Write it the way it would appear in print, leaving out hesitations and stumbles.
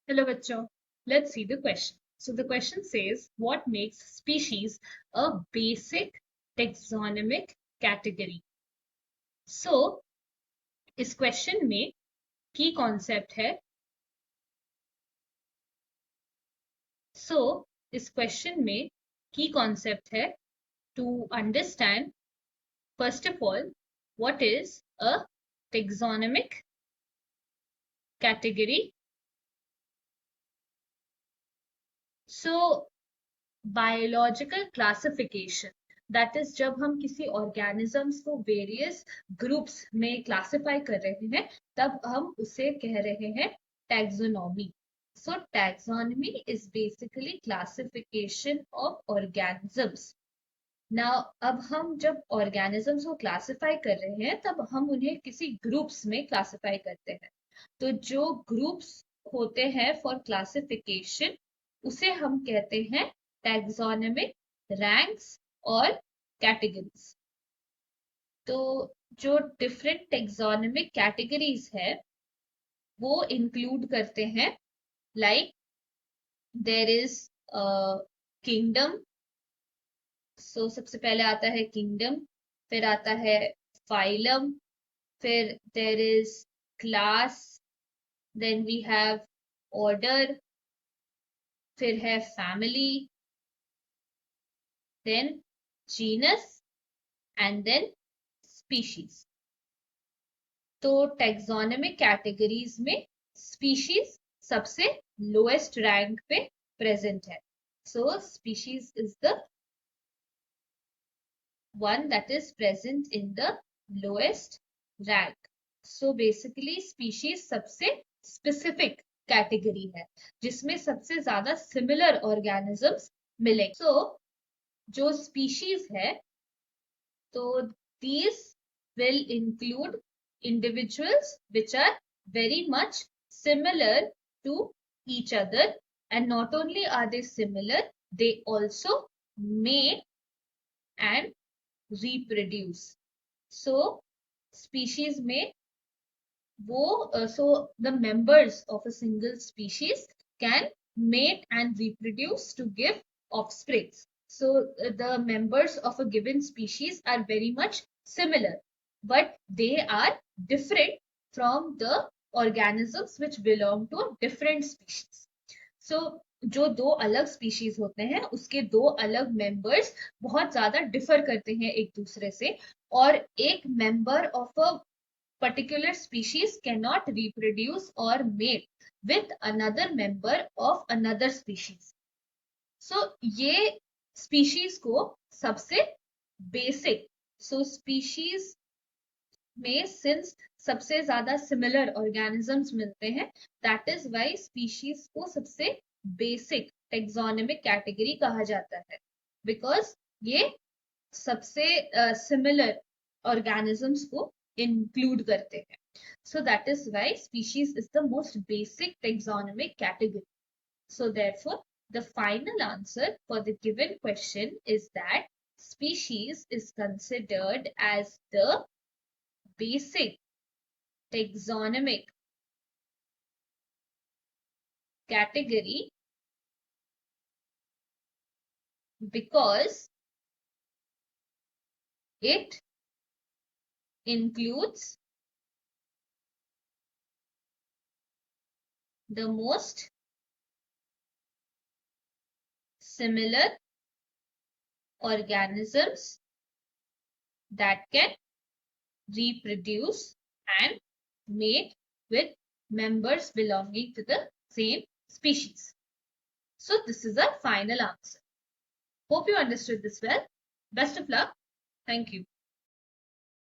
Hello, bachcho. Let's see the question. So the question says, what makes species a basic taxonomic category? So इस question में की concept है इस question में की कॉन्सेप्ट है to understand first of all what is a taxonomic category. So biological classification that is जब हम किसी ऑर्गेनिजम्स को वेरियस ग्रुप्स में क्लासिफाई कर रहे हैं तब हम उसे कह रहे हैं taxonomy. So taxonomy is basically classification of organisms. Now अब हम जब ऑर्गेनिजम्स को क्लासिफाई कर रहे हैं तब हम उन्हें किसी ग्रुप्स में क्लासिफाई करते हैं. तो जो ग्रुप्स होते हैं फॉर क्लासिफिकेशन उसे हम कहते हैं टैक्सोनॉमिक रैंक्स और कैटेगरीज. तो जो डिफरेंट टैक्सोनॉमिक कैटेगरीज है वो इंक्लूड करते हैं लाइक देयर इज किंगडम. सो सबसे पहले आता है किंगडम, फिर आता है फाइलम, फिर there is class, then we have order, फिर है family, then genus and then species. तो टैक्सोनॉमिक कैटेगरीज में स्पीशीज सबसे लोएस्ट रैंक पे प्रेजेंट है. So species is the one that is present in the lowest rank. So basically species सबसे specific category है जिसमें सबसे ज्यादा similar organisms मिले. So जो species है तो these will include individuals which are very much similar to each other, and not only are they similar, they also mate and reproduce. So species में वो so the members of a single species can mate and reproduce to give offspring. So the members of a given species are very much similar, but they are different from the organisms which belong to different species. So जो दो अलग species होते हैं उसके दो अलग members बहुत ज्यादा डिफर करते हैं एक दूसरे से, और एक member of a particular species cannot नॉट रिप्रोड्यूस और mate with another member of another species. So ये स्पीशीज को सबसे बेसिक. सो स्पीशीज में सिंस सबसे ज्यादा सिमिलर ऑर्गेनिजम्स मिलते हैं दैट इज वाई स्पीशीज को सबसे बेसिक टैक्सोनॉमिक कैटेगरी कहा जाता है, बिकॉज ये सबसे सिमिलर ऑर्गेनिजम्स को इंक्लूड करते हैं. So that is why species is the most basic taxonomic category. So therefore, the final answer for the given question is that species is considered as the basic taxonomic category because it includes the most similar organisms that can reproduce and mate with members belonging to the same species. So this is our final answer. Hope you understood this well. Best of luck. Thank you.